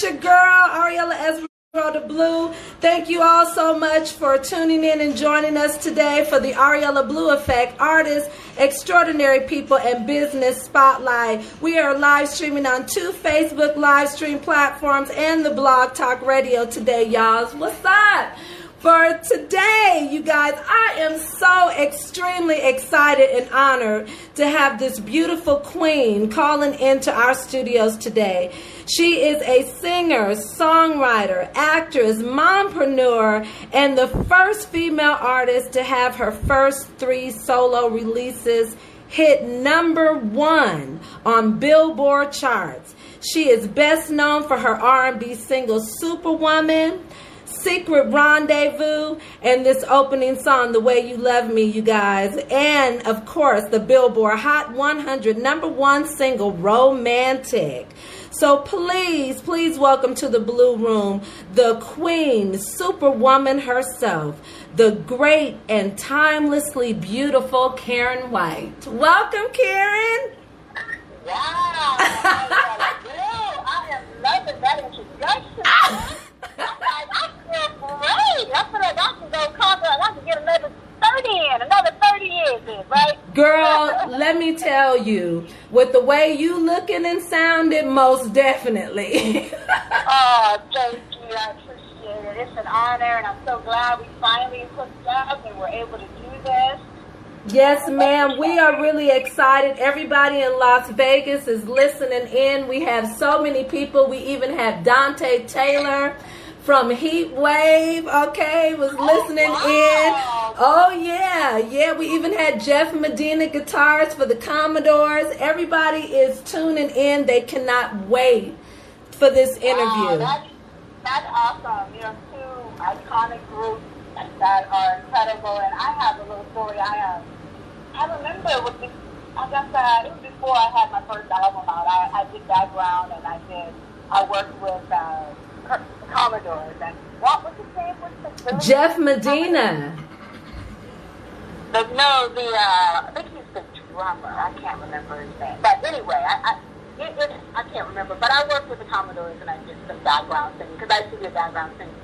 your girl, Ariella Blu. Thank you all so much for tuning in and joining us today for the Ariella Blu Effect Artists, Extraordinary People, and Business Spotlight. We are live streaming on 2 Facebook live stream platforms and the Blog Talk Radio today, y'all. What's up? For today, you guys, I am so extremely excited and honored to have this beautiful queen calling into our studios today. She is a singer, songwriter, actress, mompreneur, and the first female artist to have her first 3 solo releases hit #1 on Billboard charts. She is best known for her R&B single Superwoman, Secret Rendezvous, and this opening song, The Way You Love Me, you guys. And, of course, the Billboard Hot 100 #1 single, Romantic. So please, please welcome to the Blue Room the queen, Superwoman herself, the great and timelessly beautiful KARYN White. Welcome, KARYN. Wow. I am loving that introduction. I feel great. I feel like I can go conquer and I can get another 30 years in, right? Girl, let me tell you, with the way you looking and sounded, most definitely. Oh, thank you. I appreciate it. It's an honor, and I'm so glad we finally hooked up and we're able to do this. Yes, ma'am. We are really excited. Everybody in Las Vegas is listening in. We have so many people. We even have Dante Taylor from Heat Wave, okay, was listening in. Oh, yeah. Yeah, we even had Jeff Medina guitars for the Commodores. Everybody is tuning in. They cannot wait for this interview. Wow, that's awesome. You know, 2 iconic groups that are incredible. And I have a little story. I remember it was before I had my first album out. I did background and I worked with Commodores. And what was his name? Jeff Medina. I think he's the drummer. I can't remember his name. But anyway, I can't remember. But I worked with the Commodores and I did some background singing because I used to do background singing.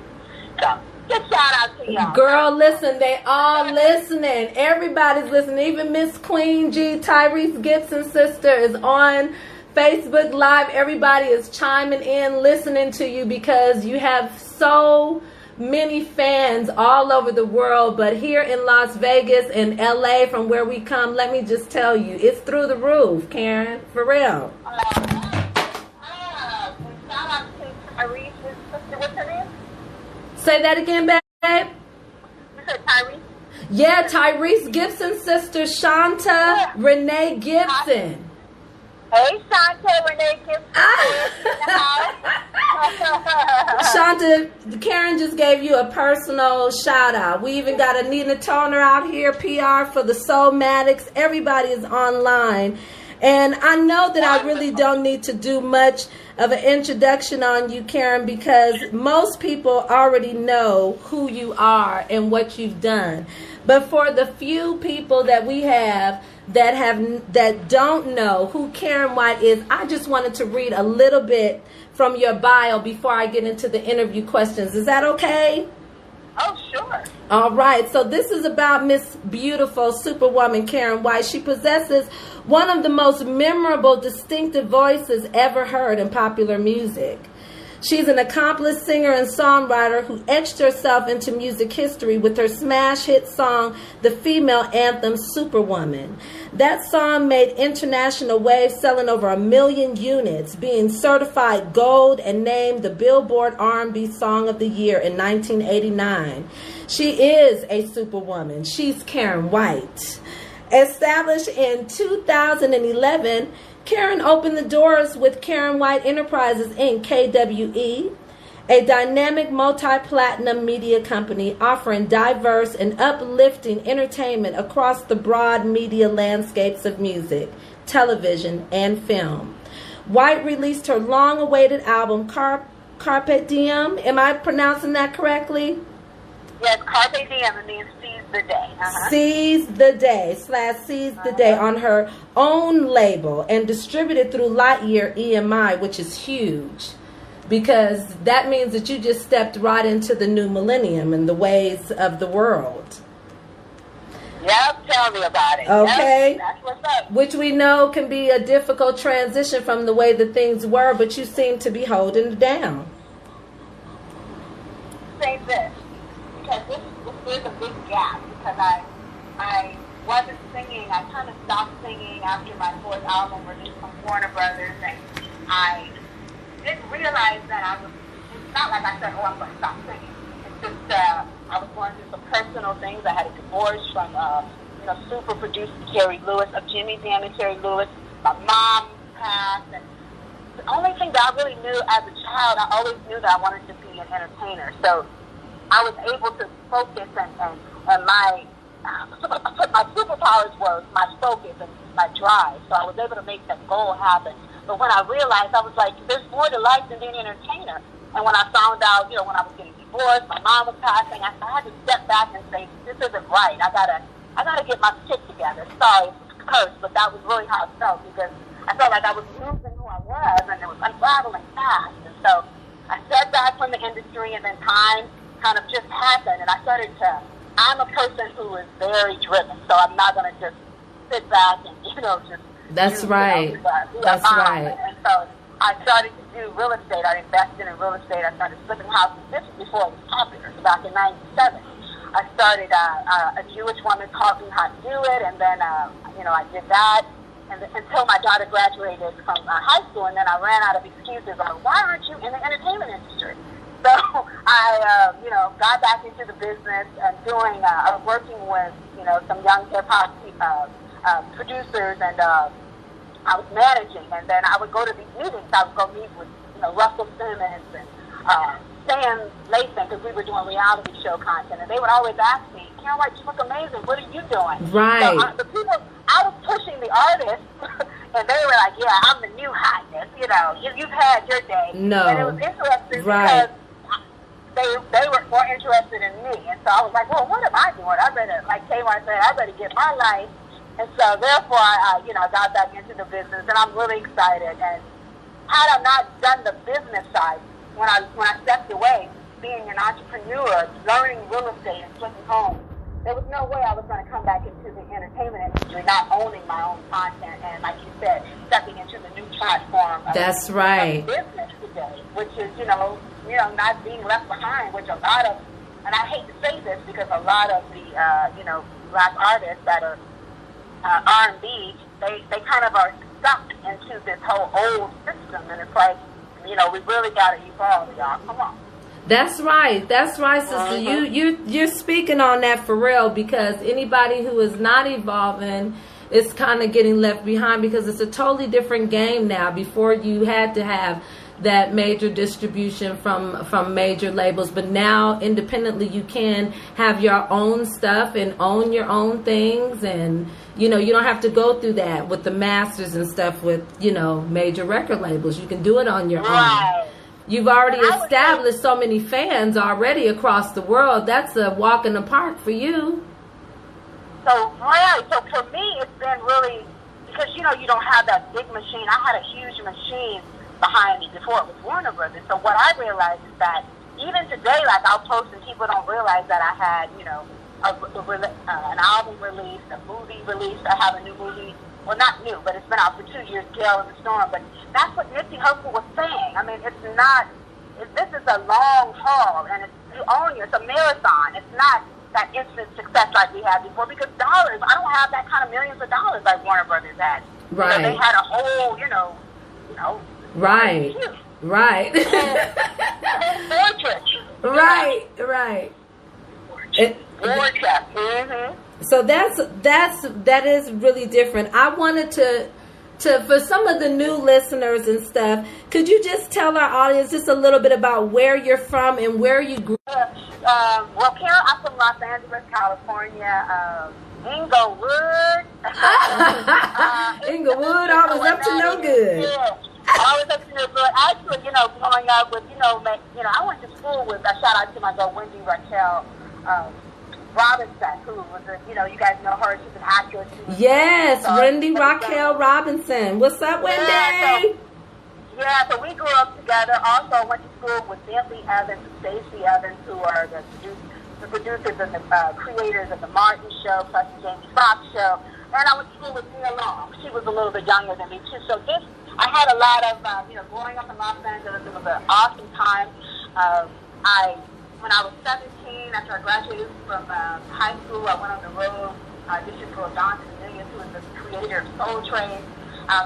So, good shout out to y'all. Girl, listen, they all listening. Everybody's listening. Even Miss Queen G, Tyrese Gibson's sister, is on Facebook Live. Everybody is chiming in, listening to you because you have so many fans all over the world. But here in Las Vegas and LA, from where we come, let me just tell you, it's through the roof, KARYN, for real. Shout out to Tyrese's sister. What's her name? Say that again, babe. You said Tyrese? Yeah, Tyrese Gibson's sister, Shanta Renee Gibson. Hey, Shanta Renee Gibson. Shanta, KARYN just gave you a personal shout out. We even got a Nina Toner out here, PR for the Soulmatics. Everybody is online. And I know that I really don't need to do much of an introduction on you, KARYN, because most people already know who you are and what you've done. But for the few people that we have that don't know who KARYN White is, I just wanted to read a little bit from your bio before I get into the interview questions. Is that okay? Oh, sure. All right. So this is about Miss Beautiful Superwoman KARYN White. She possesses one of the most memorable, distinctive voices ever heard in popular music. She's an accomplished singer and songwriter who etched herself into music history with her smash hit song, the female anthem Superwoman. That song made international waves, selling over 1 million units, being certified gold and named the Billboard R&B Song of the Year in 1989. She is a superwoman. She's KARYN White. Established in 2011, KARYN opened the doors with KARYN White Enterprises, Inc., KWE, a dynamic multi-platinum media company offering diverse and uplifting entertainment across the broad media landscapes of music, television, and film. White released her long-awaited album, Carpe Diem. Am I pronouncing that correctly? Yes, Carpe Diem, it means seize the day. Seize the Day / Seize the Day on her own label and distributed through Lightyear EMI, which is huge. because that means that you just stepped right into the new millennium and the ways of the world. Yep, tell me about it. Okay. Yep, that's what's up. Which we know can be a difficult transition from the way that things were, but you seem to be holding it down. Say this, because this is a big gap, because I wasn't singing. I kind of stopped singing after my fourth album released from Warner Brothers, and I didn't realize that it's not like I said, oh, I'm going to stop singing. It's just, I was going through some personal things. I had a divorce from, super producer Terry Lewis, of Jimmy Jam and Terry Lewis. My mom passed, and the only thing that I really knew as a child, I always knew that I wanted to be an entertainer. So I was able to focus, and my superpowers was my focus and my drive. So I was able to make that goal happen. But when I realized, I was like, there's more to life than being an entertainer. And when I found out, when I was getting divorced, my mom was passing, I had to step back and say, this isn't right. I gotta get my shit together. Sorry, it's a curse, but that was really how I felt, because I felt like I was losing who I was, and it was unraveling fast. And so I stepped back from the industry, and then time kind of just happened, and I'm a person who is very driven, so I'm not going to just sit back and, just... That's right. That's right. And so I started to do real estate. I invested in real estate. I started flipping houses. This was before it was popular. So back in '97, I started. A Jewish woman taught me how to do it, and then I did that, and until my daughter graduated from high school, and then I ran out of excuses. Like, why aren't you in the entertainment industry? So I, got back into the business and doing. I was working with some young hip hop producers, and I was managing, and then I would go to these meetings. I would go meet with, Russell Simmons and Sam Lathan, because we were doing reality show content, and they would always ask me, Caroline, you look amazing. What are you doing? Right. So the people, I was pushing the artists, and they were like, yeah, I'm the new hotness. You've had your day. No. And it was interesting right. because they were more interested in me, and so I was like, well, what am I doing? I better, like Kmart said, I better get my life. And so, therefore, I got back into the business, and I'm really excited. And had I not done the business side, when I stepped away, being an entrepreneur, learning real estate and flipping homes, there was no way I was going to come back into the entertainment industry, not owning my own content, and like you said, stepping into the new platform. That's right. Of business today, which is not being left behind, which a lot of, and I hate to say this because a lot of the black artists that are R&B, they kind of are stuck into this whole old system, and it's like, we really got to evolve, y'all. Come on. That's right, sister. Mm-hmm. You're speaking on that for real, because anybody who is not evolving is kind of getting left behind, because it's a totally different game now. Before, you had to have that major distribution from major labels, but now independently you can have your own stuff and own your own things, and you don't have to go through that with the masters and stuff with major record labels. You can do it on your own. You've already established so many fans already across the world. That's a walk in the park for you. So for me, it's been really, because you don't have that big machine. I had a huge machine behind me before it was Warner Brothers. So what I realized is that even today, like, I'll post and people don't realize that I had, an album released, a movie released. I have a new movie. Well, not new, but it's been out for 2 years, Gale in the Storm. But that's what Nipsey Hussle was saying. I mean, this is a long haul, and you own it. It's a marathon. It's not that instant success like we had before, because dollars, I don't have that kind of millions of dollars like Warner Brothers had. Right. They had a whole, Right. Right. Right. Mm-hmm. So that is really different. I wanted to for some of the new listeners and stuff, could you just tell our audience just a little bit about where you're from and where you grew up? Well, Karen, I'm from Los Angeles, California. Inglewood. Inglewood, I was up to no good. Yeah. I was up to no good. Actually, growing up with, I went to school with, a shout out to my girl Wendy Raquel Robinson, who was you guys know her, she's an actress. Yes, Wendy Raquel Robinson. What's up, Wendy? Yeah, Yeah, so we grew up together. Also went to school with Bentley Evans and Stacey Evans, who are the producers and the creators of the Martin Show, plus the Jamie Foxx Show. And I went to school with Nia Long. She was a little bit younger than me too. So I had a lot of, growing up in Los Angeles, it was an awesome time. When I was 17, after I graduated from high school, I went on the road, auditioned for Don Cornelius, who was the creator of Soul Train.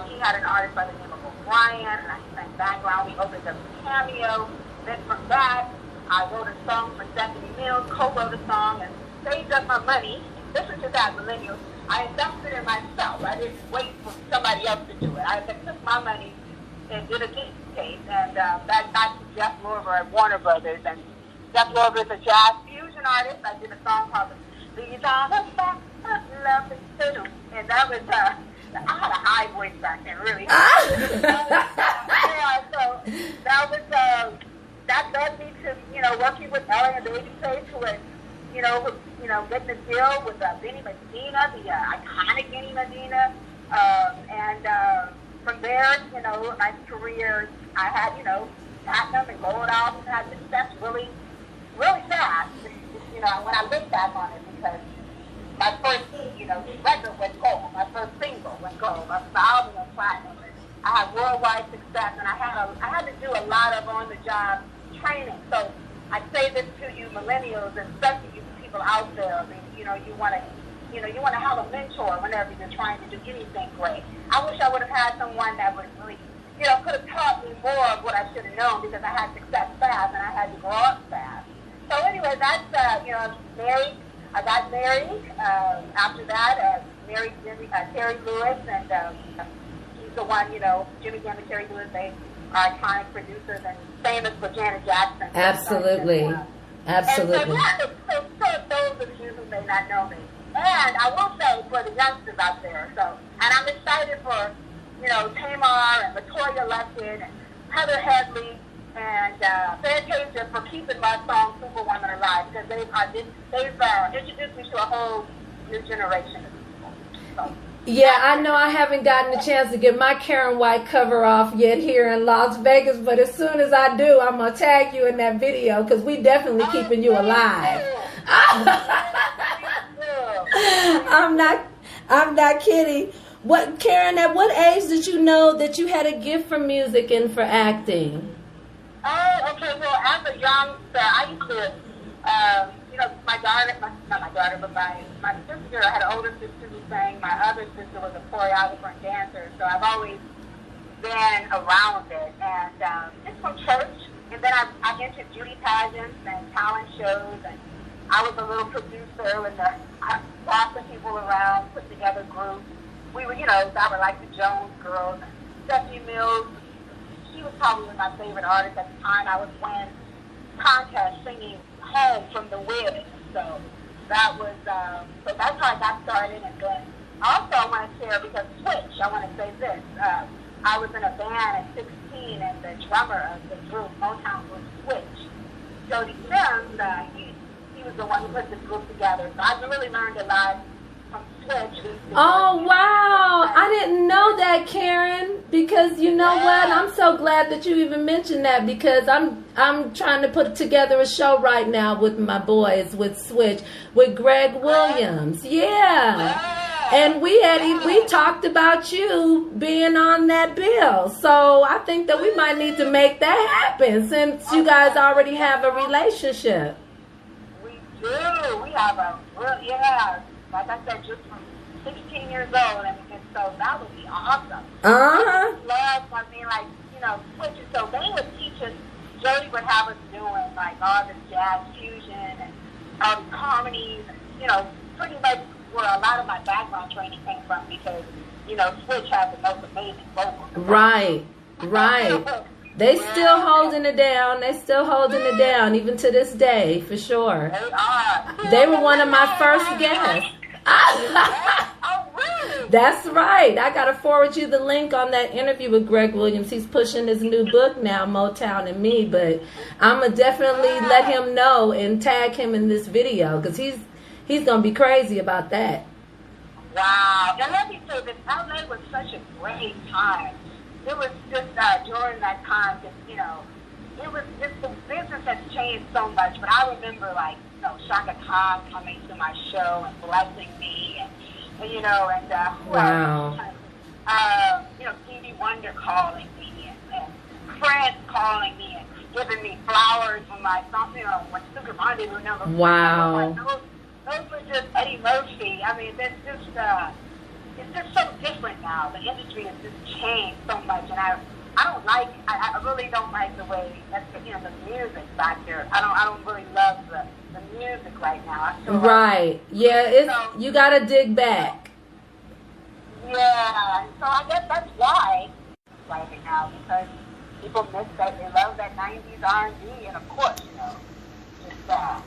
He had an artist by the name of O'Brien, and I sang background. We opened up Cameo. Then from that, I wrote a song for Stephanie Mills, co-wrote a song, and saved up my money. Listen to that, millennials. I invested in myself. I didn't wait for somebody else to do it. I took my money and did a gift tape, and that got to Jeff Lorber at Warner Brothers. And Jeff Lorber is a jazz fusion artist. I did a song called "These Are the Facts of Love and Fiddle," and that was I had a high voice back then, really. Yeah, so that led me to working with Ellen and Babyface, who was getting a deal with Benny Medina, the iconic Benny Medina, and from there, my career, I had platinum and gold albums, had success really, really fast. When I look back on it, because my first, record went gold. My first single went gold. My first album went platinum. And I had worldwide success, and I had to do a lot of on-the-job training. So I say this to you, millennials, and especially you people out there. I mean, you want to have a mentor whenever you're trying to do anything great. I wish I would have had someone that would really, could have taught me more of what I should have known, because I had success fast and I had to grow up fast. So anyway, that's married. I got married. After that, married Terry Lewis, and he's the one, Jimmy Jam and Terry Lewis, they are iconic producers and famous for Janet Jackson. Absolutely. Absolutely. And so those of you who may not know me. And I will say, for the youngsters out there, and I'm excited for, Tamar and Latoya Luckett and Heather Headley and Fantasia for keeping my song Superwoman alive, because they've introduced me to a whole new generation of people. So, yeah, I know I haven't gotten a chance to get my KARYN White cover off yet here in Las Vegas, but as soon as I do, I'm going to tag you in that video, because we definitely keeping you alive. I'm not kidding. KARYN, at what age did you know that you had a gift for music and for acting? Oh, okay. Well, as a youngster, I used to, my daughter, not my daughter, but my sister, I had an older sister who sang. My other sister was a choreographer and dancer, so I've always been around it. And just from church, and then I entered beauty pageants and talent shows, and I was a little producer, and I bossing people around, put together groups. We were, I would like the Jones Girls, and Stephanie Mills. She was probably my favorite artist at the time. I was winning contests singing Home from the Wind. So that was, so that's how I got started. And then also I want to share, because Switch, I want to say this. I was in a band at 16, and the drummer of the group, Motown group Switch, Jody Sims, he was the one who put this group together. So I really learned a lot from Switch. Oh, wow. I didn't know that, KARYN, because you know what? I'm so glad that you even mentioned that, because I'm trying to put together a show right now with my boys, with Switch, with Greg Williams. Yeah. And we talked about you being on that bill. So I think that we might need to make that happen, since you guys already have a relationship. We do. We have a real, like I said, just from 16 years old, and so that would be awesome. I love, Switch. So they would teach us, Jody would have us doing, like, all this jazz fusion and all these harmonies, and, pretty much where a lot of my background training came from, because, Switch has the most amazing vocals. Right. They still holding it down. Even to this day, for sure. They are. They were one of my first guests. Oh, really? That's right. I got to forward you the link on that interview with Greg Williams. He's pushing his new book now, Motown and Me, but I'm going to definitely let him know and tag him in this video, because he's going to be crazy about that. Wow. And let me say this, LA was such a great time. it was just during that time, just, you know, it was just the business has changed so much. But I remember, like, you know, Shaka Khan coming to my show and blessing me, and you know, and wow. You know, Stevie Wonder calling me, and friends calling me and giving me flowers when my song, you know, when Sugar Rendezvous number. Wow. Those were just Eddie Murphy. I mean, it's just so different now. The industry has just changed so much, and I really don't like the way that's, you know, the music factor. I don't really love the music right now. I feel right. Like, yeah, it's, you gotta dig back. Yeah, so I guess that's why it's like it now, because people miss that, they love that 90s R&B, and of course, you know, just the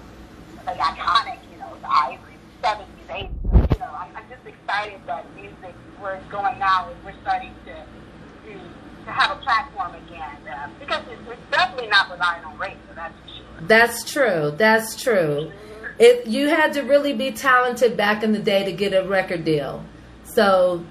iconic, you know, the Ivory 70s, 80s. You know, I'm just excited that music, where it's going now, is we're starting to have a platform again, because it's definitely not relying on radio, that's for sure. That's true. That's true. You had to really be talented back in the day to get a record deal. So,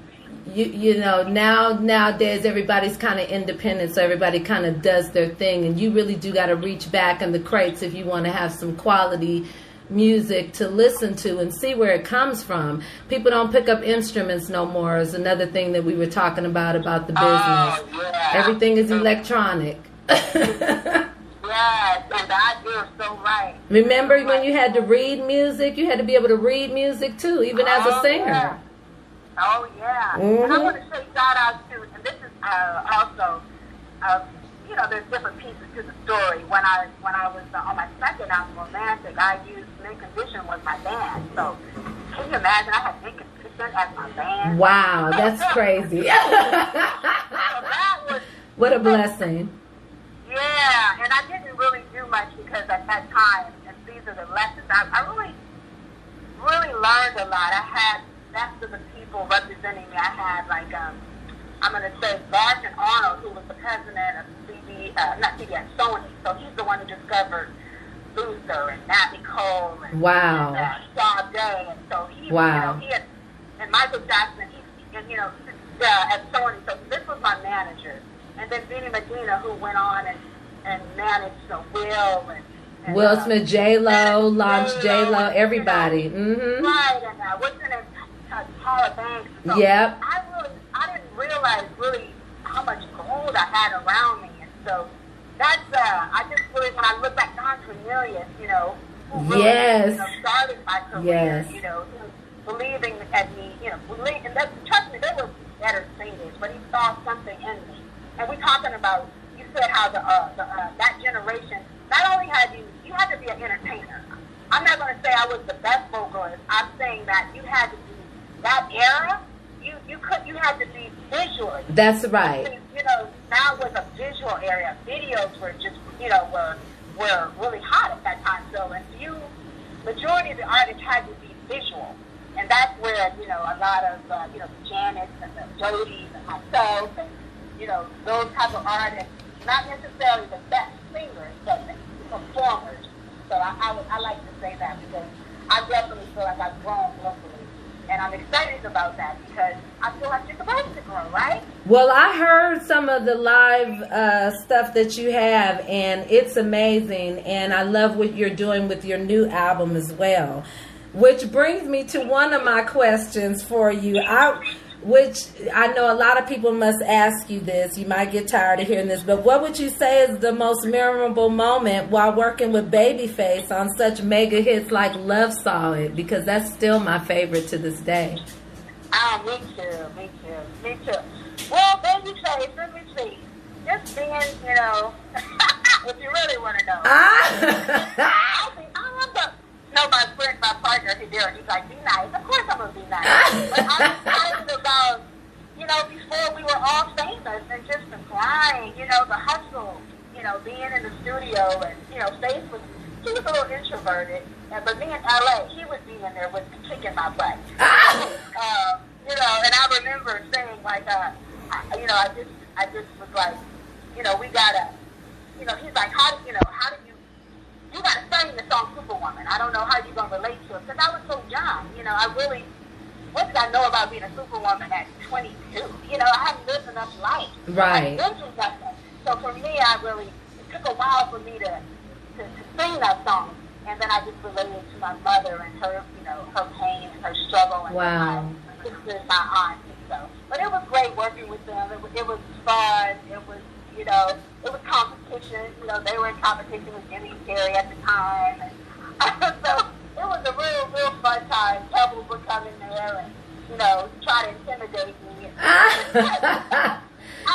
you know, nowadays everybody's kind of independent, so everybody kind of does their thing, and you really do got to reach back in the crates if you want to have some quality music to listen to and see where it comes from. People don't pick up instruments no more is another thing that we were talking about the business. Oh, yeah. Everything is electronic. Yes, and you're so right. Remember when you had to read music? You had to be able to read music too, even as a singer. Yeah. Oh, yeah. Mm-hmm. And I want to say shout out to, and this is also, you know, there's different pieces to the story. When I was on my second album, Romantic, I used Mint Condition was my band. So can you imagine? I had Mint Condition as my band. Wow, that's crazy. So that was, what a blessing. Yeah, and I didn't really do much because at that time, and these are the lessons, I really learned a lot. I had, next to the people representing me, I had like, I'm going to say Barton Arnold, who was the president of Sony. So he's the one who discovered Luther and Nat Nicole and, wow. and Sade. And so he, wow. You know, he had, and Michael Jackson, and, you know, at Sony. So this was my manager. And then Benny Medina, who went on and managed, you know, Will and Will Smith, J-Lo, launched J-Lo, everybody. You know, mm-hmm. Right, and what's her name? Tara Banks. So yep. I didn't realize really how much gold I had around me, and so that's I just really, when I look back, Don Cornelius, you know, who really, yes. you know, started my career, yes. you know, believing at me, you know, and that's, trust me, they were better singers, but he saw something in me. And we're talking about, you said how that generation, not only had you had to be an entertainer. I'm not going to say I was the best vocalist. I'm saying that you had to be, that era, you had to be visually. That's right. You know, now it was a visual area. Videos were just, you know, were really hot at that time. So, and majority of the artists had to be visual. And that's where, you know, a lot of, you know, the Janets and the Jodis and myself and, you know, those type of artists, not necessarily the best singers, but performers. So I like to say that because I definitely feel like I've grown locally. And I'm excited about that because I feel like you're supposed to grow, right? Well, I heard some of the live stuff that you have, and it's amazing. And I love what you're doing with your new album as well. Which brings me to one of my questions for you. Which I know a lot of people must ask you this. You might get tired of hearing this, but what would you say is the most memorable moment while working with Babyface on such mega hits like Love Solid? Because that's still my favorite to this day. Me too. Well, Babyface, let me see. Just being, you know, if you really want to know. My friend, my partner, he's like, be nice. Of course I'm going to be nice. But I'm excited about, you know, before we were all famous and just the grind, you know, the hustle, you know, being in the studio and, you know, he was a little introverted, but me in LA, he would be in there with me kicking my butt. You know, and I remember saying like, you know, I just was like, you know, we gotta, you know, he's like, how do you gotta sing the song Superwoman. I don't know how you're gonna relate to it because I was so young. You know, I really what did I know about being a superwoman at 22? You know, I hadn't lived enough life. Right. I didn't nothing. So for me, it took a while for me to sing that song. And then I just related to my mother and her, you know, her pain and her struggle. And wow. my sister, my aunt. So, but it was great working with them. It was fun. It was, you know, it was competition. You know, they were in competition with Jimmy and Terry at the time. And so it was a real fun time. Pebbles would come in there and, you know, try to intimidate me.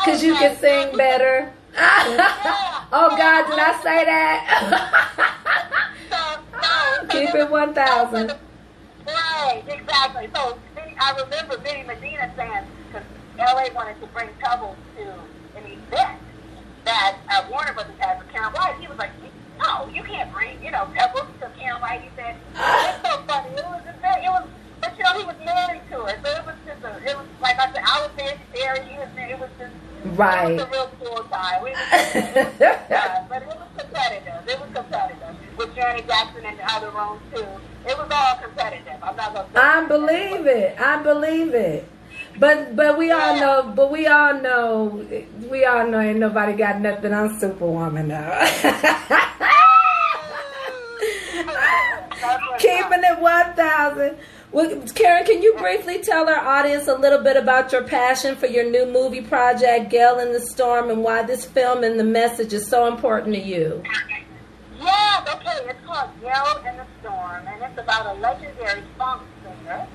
Because you can sing better. Oh, God, did I say that? Keep it 1,000. Right, exactly. So I remember Benny Medina saying, because LA wanted to bring Pebbles to an event that Warner Brothers had for KARYN White. He was like, no, you can't bring, you know, Pebbles to KARYN White. He said, it's so funny. It was, but you know, he was married to her. So it was just it was like I said, I was there, Terry, you was there. It was just, right. It was a real cool time. But it was competitive. It was competitive. With Janet Jackson in the other room, too. It was all competitive. I'm not going to say I believe it. I believe it. But we all know ain't nobody got nothing on Superwoman now. Keeping it 1,000. Well, KARYN, can you briefly tell our audience a little bit about your passion for your new movie project, Gale in the Storm, and why this film and the message is so important to you? Yeah, okay. It's called Gale in the Storm, and it's about a legendary funk singer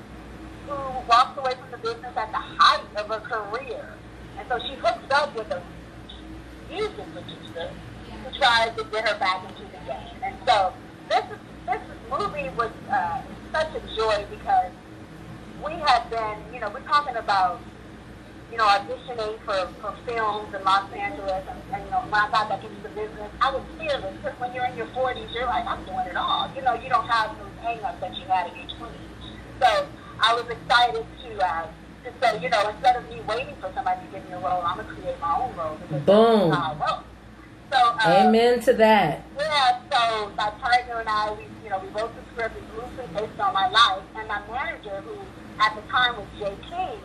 who walks away from the business at the height of her career. And so she hooks up with a music producer who tries to get her back into the game. And so this movie was such a joy because we had been, you know, we're talking about, you know, auditioning for films in Los Angeles. And, you know, when I got back into the business, I was fearless because when you're in your 40s, you're like, I'm doing it all. You know, you don't have those hang-ups that you had in your 20s. So I was excited to say, you know, instead of me waiting for somebody to give me a role, I'm going to create my own role. Boom. So, amen to that. Yeah, so my partner and I, we wrote the script. It's loosely based on my life. And my manager, who at the time was Jay King,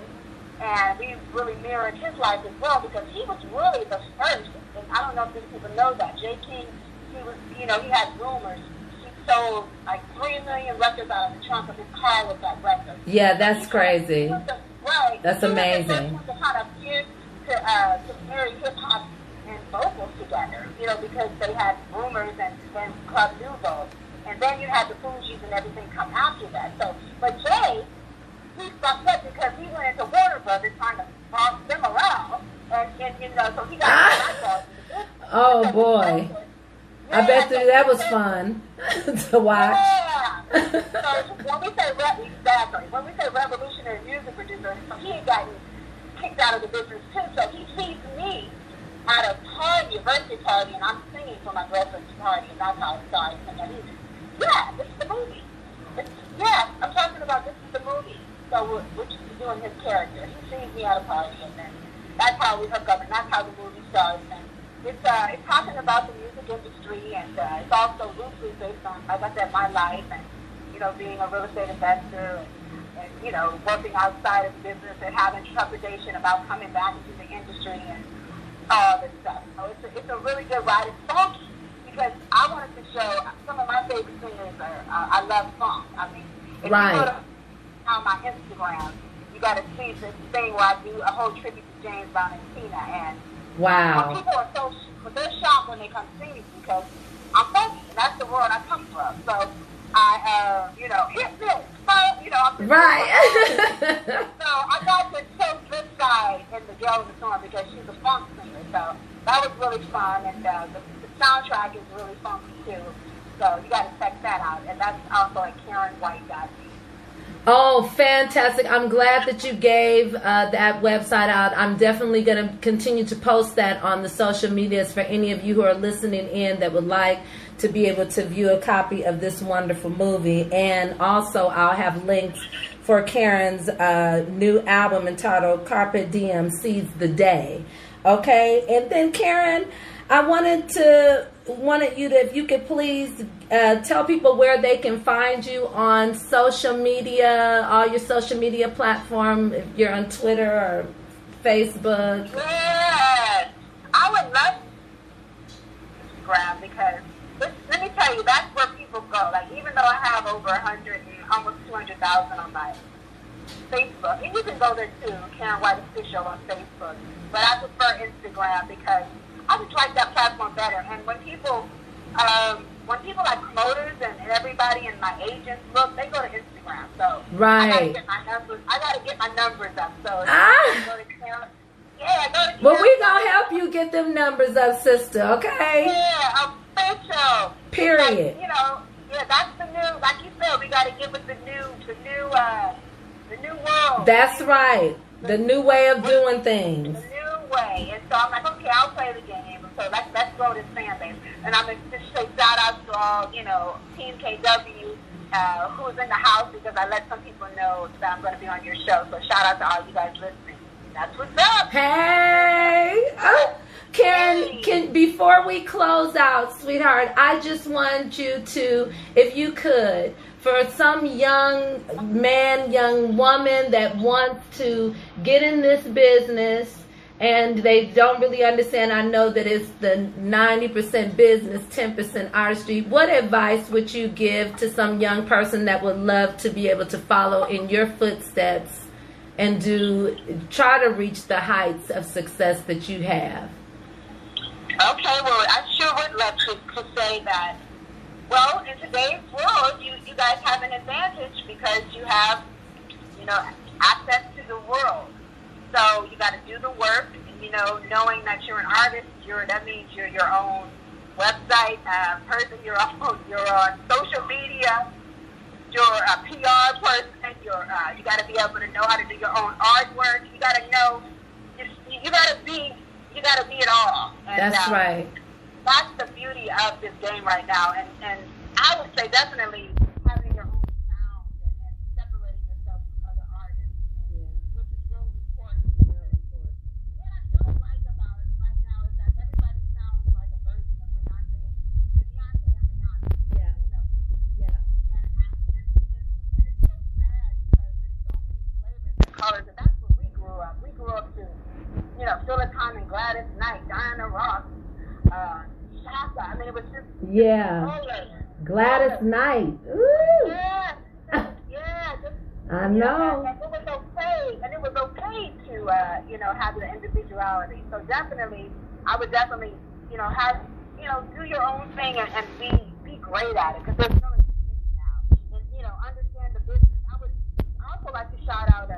and we really mirrored his life as well because he was really the first. And I don't know if people know that. Jay King, he was, you know, he had rumors. He sold like 3 million records out of the trunk of his car with that record. Yeah, that's crazy. Right. That's amazing. He was the first one to kind of fuse to marry hip-hop and vocals together, you know, because they had rumors and Club Nouveau. And then you had the Fugees and everything come after that. So, but Jay, he fucked up because he went into Warner Brothers trying to boss them around. And you know, so he got blackballed. Oh, boy. Yeah, I bet that was fun to watch. Yeah. So when we say revolutionary music producer, so he had gotten kicked out of the business too. So he sees me at a party, a birthday party, and I'm singing for my girlfriend's party, and that's how it started. And he's, yeah, this is the movie. I'm talking about this is the movie. So we're just doing his character. He sees me at a party, and then that's how we hook up, and that's how the movie starts. And it's talking about the music industry, and it's also loosely based on, like I said, my life, and you know, being a real estate investor, and you know, working outside of the business, and having trepidation about coming back into the industry, and all this stuff. So it's a really good ride. It's funky because I wanted to show some of my favorite singers. I love funk. I mean, if you go to on my Instagram, you got to see this thing where I do a whole tribute to James Brown and Tina. And wow, people are they're shocked when they come see me because I'm funky, and that's the world I come from. So I, you know, hit this, you know, I'm right. So I got to show this side in the Gale in the Storm because she's a funk singer. So that was really fun, and the soundtrack is really funky too. So you got to check that out, and that's also at KARYNWhite.com. Oh, fantastic. I'm glad that you gave that website out. I'm definitely going to continue to post that on the social medias for any of you who are listening in that would like to be able to view a copy of this wonderful movie. And also I'll have links for KARYN's new album entitled Carpe Diem, Seize the Day. Okay? And then KARYN, I wanted you to, if you could please tell people where they can find you on social media, all your social media platform, if you're on Twitter or Facebook. Yes, I would love Instagram because let me tell you, that's where people go. Like, even though I have over 100 and almost 200,000 on my Facebook, and you can go there too, Karen White Official on Facebook. But I prefer Instagram because I just like that platform better. And when people like promoters and everybody and my agents look, they go to Instagram. So right. I gotta get my numbers up. So go to Karen. Yeah, go to Karen. Well, we gonna help you get them numbers up, sister. Okay. Yeah, official. Period. Like, that's the new. Like you said, we gotta get with the new world. That's right. The new way of doing things. The new way. And so I'm like, okay, I'll play the game. So let's grow this fan base. And I'm going to just say shout out to all, Team KW who's in the house, because I let some people know that I'm going to be on your show. So shout out to all you guys listening. That's what's up. Hey. Karen, before we close out, sweetheart, I just want you to, if you could, for some young man, young woman that wants to get in this business and they don't really understand, I know that it's the 90% business, 10% artistry. What advice would you give to some young person that would love to be able to follow in your footsteps and try to reach the heights of success that you have? Okay, well, I sure would love to say that. Well, in today's world, you guys have an advantage because you have, access to the world. So you got to do the work, and, knowing that you're an artist, that means you're your own website person, you're on social media, you're a PR person, you got to be able to know how to do your own artwork. You got to know, you got to be it all. And, that's right. That's the beauty of this game right now, and I would say definitely having your own sound and separating yourself from other artists, which is really important. What I don't like about it right now is that everybody sounds like a version of Beyonce and Rihanna. Yeah. Yeah. And it's so sad because there's so many flavors and colors, and that's what we grew up. We grew up to, Phyllis Hyman, Gladys Knight, Diana Ross. Shaka. I mean, it was just Gladys Knight. Ooh. Yeah. I know. And it was okay, to have the individuality. So definitely, I would definitely have do your own thing and be great at it, because there's no excuse now. And understand the business. I would also like to shout out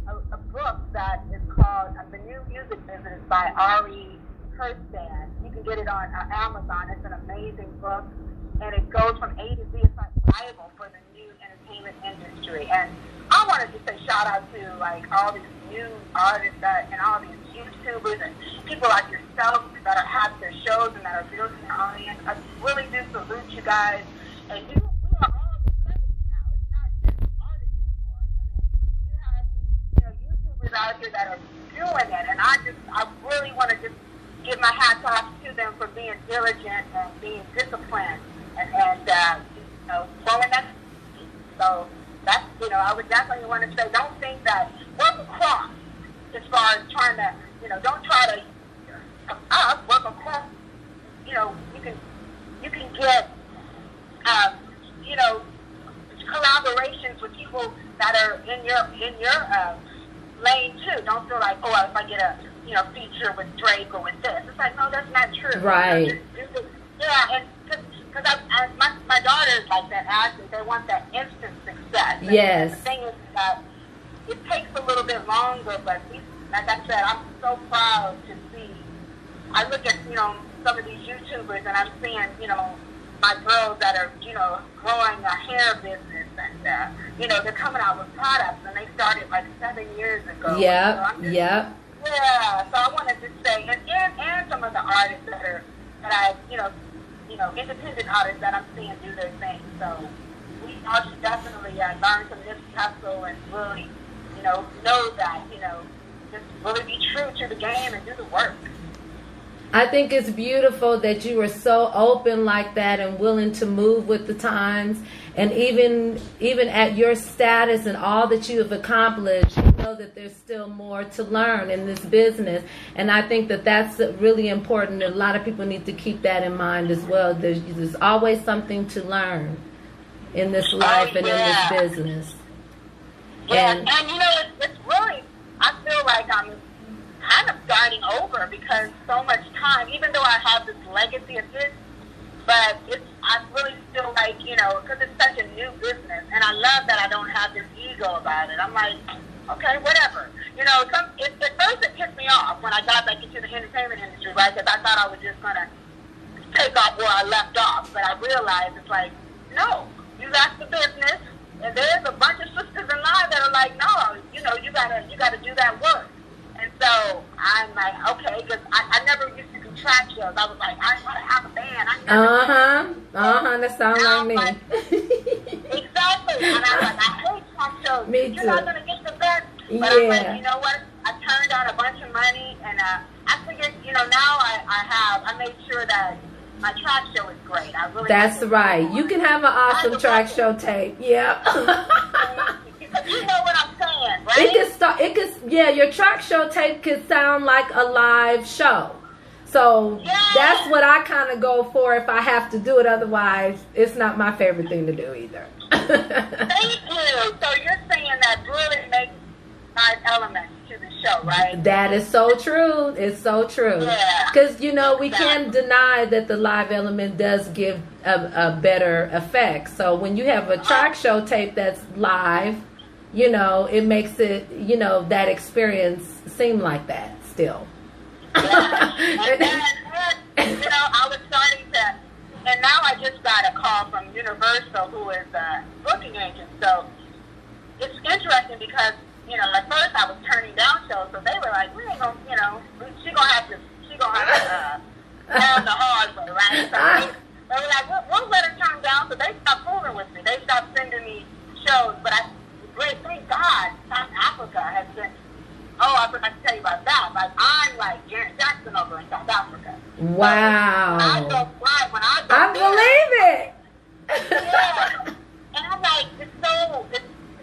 a book that is called The New Music Business by Ari. You can get it on Amazon. It's an amazing book, and it goes from A to Z. It's like Bible for the new entertainment industry. And I wanted to say shout out to all these new artists and all these YouTubers and people like yourself that have their shows and that are building their audience. I really do salute you guys. And we are all the celebrities now. It's not just artists anymore. I mean, you have these YouTubers out here that are doing it, and I really want to just give my hats off to them for being diligent and being disciplined and following that. So that's, I would definitely want to say, don't think that work across as far as trying to, don't try to work across. You can get, collaborations with people that are in your lane too. Don't feel like, if I get a feature with Drake or with this. It's like, no, that's not true. Right. And because my daughters like that, Ashley, they want that instant success. Yes. And the thing is that it takes a little bit longer, but like I said, I'm so proud to see. I look at, some of these YouTubers and I'm seeing, my girls that are, growing a hair business and, they're coming out with products and they started 7 years ago. Yeah, so Yeah, so I wanted to say, and some of the artists that I, independent artists that I'm seeing do their thing. So we all should definitely learn from this hustle and really, know that, just really be true to the game and do the work. I think it's beautiful that you are so open like that and willing to move with the times. And even at your status and all that you have accomplished, you know that there's still more to learn in this business. And I think that that's really important. A lot of people need to keep that in mind as well. There's always something to learn in this life and in this business. Yeah, and you know, it's really, I feel like I'm kind of starting over because so much time, even though I have this legacy of this, but I really feel like, you know, because it's such a new business, and I love that I don't have this ego about it. I'm like, okay, whatever. You know, at first it pissed me off when I got back into the entertainment industry, right, because I thought I was just going to take off where I left off, but I realized it's like, no, you got the business, and there's a bunch of sisters in line that are like, no, you know, you gotta do that work. And so I'm like, okay, because I never used to do track shows. I was like, I want to have a band. That sounds like me. Exactly. And I'm like, I hate track shows. Me too. You're not going to get the best. But Yeah. I'm like, you know what? I turned down a bunch of money, and I figured, you know, now I made sure that my track show is great. I really. That's right. You can have an awesome track show tape. Yeah. You know what I'm saying, right? Yeah, your track show tape could sound like a live show. So that's what I kind of go for if I have to do it. Otherwise, it's not my favorite thing to do either. Thank you. So you're saying that really makes nice elements to the show, right? That is so true. It's so true. Yeah. Because, you know, we can't deny that the live element does give a better effect. So when you have a track show tape that's live, you know, it makes it, you know, that experience seem like that still. Yeah. And then, you know, I was starting to, and now I just got a call from Universal, who is a booking agent. So it's interesting because, you know, at first I was turning down shows, so they were like, we ain't gonna, you know, she gonna have to down the hard way, right? So they were like, we'll let her turn down. So they stopped fooling with me. They stopped sending me shows, but thank God, South Africa has been. Oh, I forgot to tell you about that. Like, I'm like Janet Jackson over in South Africa. Wow. So when I go I there, believe it. Yeah. And I'm like, it's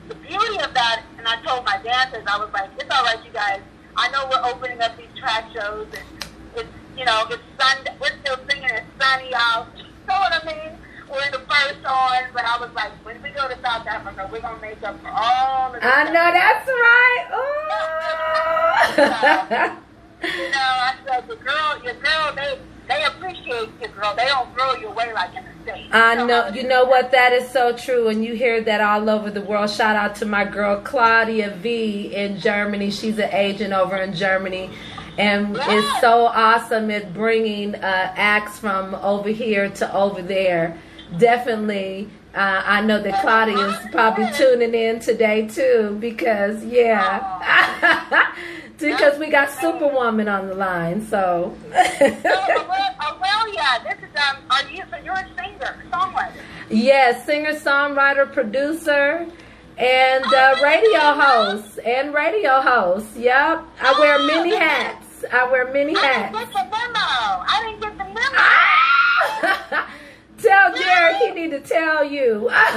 the beauty of that. And I told my dancers, I was like, it's all right, you guys. I know we're opening up these track shows, and it's, you know, it's Sunday. We're still singing it's sunny out. You know what I mean? We're in the first on, but I was like, when we go to South Africa, we're gonna make up for all of this. I know that's right. You know, I said your girl, they appreciate your girl. They don't throw you away like in the States. I know. You know what? That is so true, and you hear that all over the world. Shout out to my girl Claudia V in Germany. She's an agent over in Germany. And it's so awesome at bringing acts from over here to over there. Definitely, I know that Claudia is probably tuning in today too, because because we got Superwoman on the line. So. Well, yeah. This is so you're a singer, songwriter. Yes, singer, songwriter, producer, and radio host. Yep, I wear many hats. I didn't get the memo. Tell Jared he need to tell you. Yes,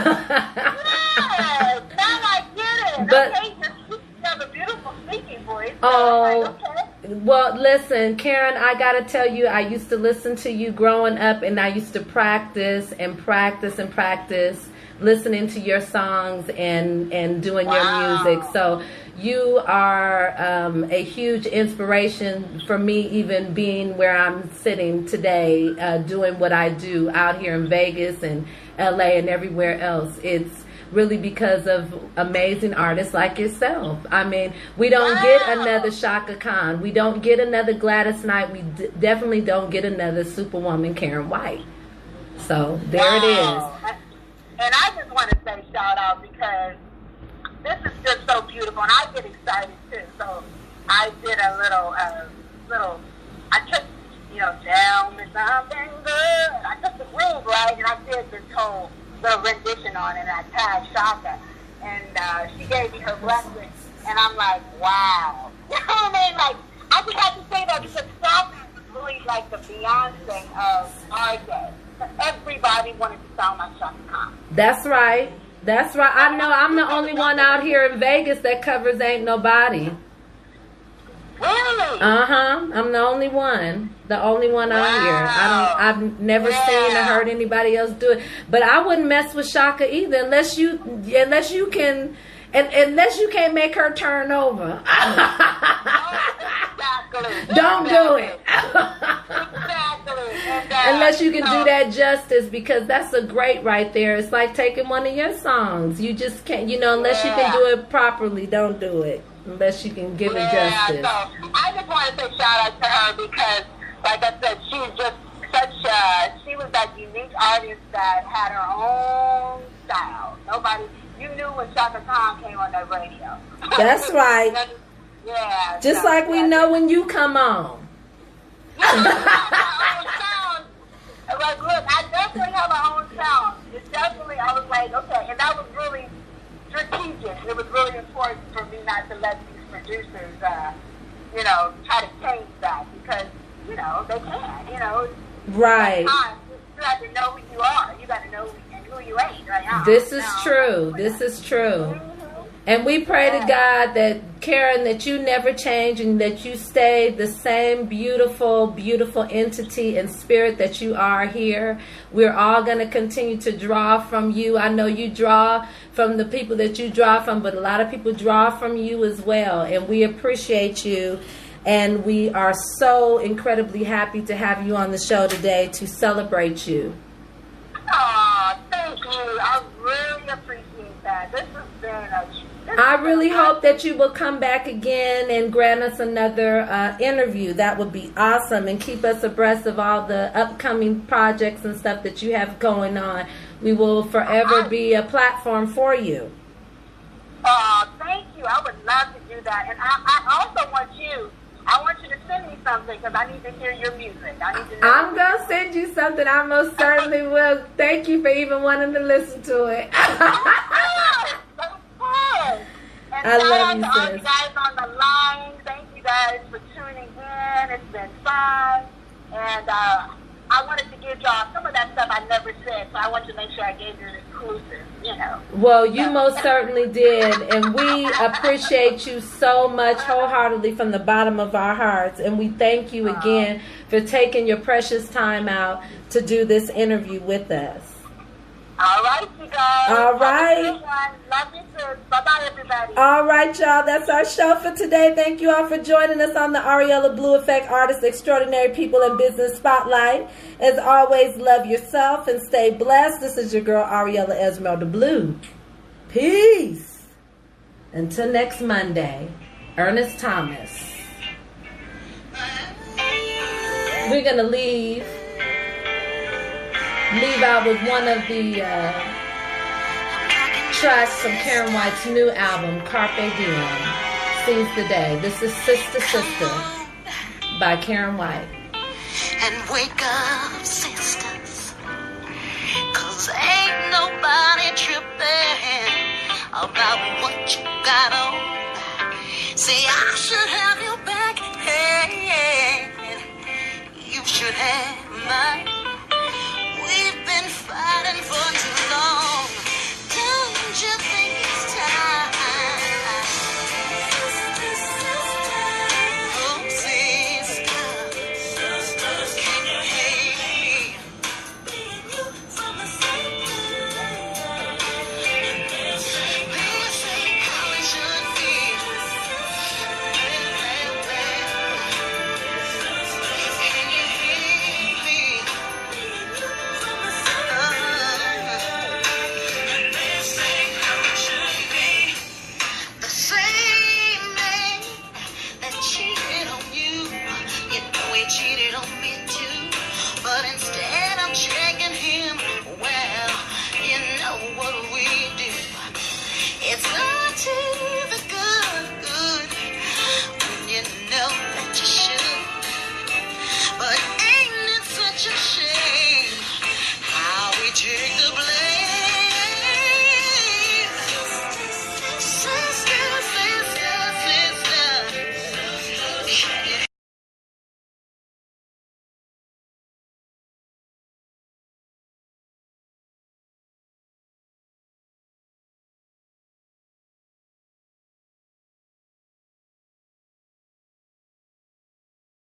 now I get it. But, okay, you have a beautiful speaking voice. So okay. Well, listen, KARYN, I got to tell you, I used to listen to you growing up, and I used to practice listening to your songs and doing your music. So you are a huge inspiration for me, even being where I'm sitting today, doing what I do out here in Vegas and LA and everywhere else. It's really because of amazing artists like yourself. I mean, we don't get another Shaka Khan. We don't get another Gladys Knight. We definitely don't get another Superwoman KARYN White. So there it is. And I just want to say shout out because this is just so beautiful, and I get excited too. So I did a little. I took, you know, down with something good. I took the groove, right, and I did this whole little rendition on it, and I tagged Shaka, and she gave me her blessing, and I'm like, wow. You know what I mean? Like, I just had to say that because Shaka was really like the Beyonce of our day. Everybody wanted to sound like Shaka Khan. That's right. That's right. I know I'm the only one out here in Vegas that covers Ain't Nobody. Really? I'm the only one. The only one out here. I've never seen or heard anybody else do it. But I wouldn't mess with Shaka either unless you can unless you can't make her turn over. Exactly. Don't do it. Exactly. Unless you can do that justice, because that's a great right there. It's like taking one of your songs. You just can't, unless you can do it properly, don't do it. Unless you can give it justice. So I just want to say shout out to her because, like I said, she's just she was that unique artist that had her own style. You knew when Shaka Khan came on that radio. That's right. Yeah. Just like we know when you come on. Like, look, I definitely have my own sound. It's definitely, I was like, okay, and that was really strategic. It was really important for me not to let these producers, try to change that because, they can, Right. You have to know who you are. You got to know who you ain't right now. This is true. This is true. And we pray to God that, KARYN, that you never change and that you stay the same beautiful, beautiful entity and spirit that you are here. We're all going to continue to draw from you. I know you draw from the people that you draw from, but a lot of people draw from you as well. And we appreciate you. And we are so incredibly happy to have you on the show today to celebrate you. Oh, thank you. I really appreciate that. This has been I really hope that you will come back again and grant us another interview. That would be awesome, and keep us abreast of all the upcoming projects and stuff that you have going on. We will forever be a platform for you. Thank you. I would love to do that. And I also want you to send me something because I need to hear your music. I need to know. I'm going to send you something. I most certainly will. Thank you for even wanting to listen to it. And I love you, to all you guys on the line. Thank you guys for tuning in. It's been fun. And I wanted to give y'all some of that stuff I never said, so I wanted to make sure I gave you an exclusive, Well, you most certainly did. And we appreciate you so much wholeheartedly from the bottom of our hearts. And we thank you again for taking your precious time out to do this interview with us. All right, you guys. All right. Love you too. Bye-bye, everybody. All right, y'all. That's our show for today. Thank you all for joining us on the Ariella Blu Effect Artist Extraordinary People in Business Spotlight. As always, love yourself and stay blessed. This is your girl, Ariella Esmeralda Blu. Peace. Until next Monday, Ernest Thomas. We're going to leave out with one of the tracks from KARYN White's new album, Carpe Diem, Seize the Day. This is Sister Sister by KARYN White. And wake up, sisters, 'cause ain't nobody tripping about what you got on. Say I should have your back, hey, you should have mine.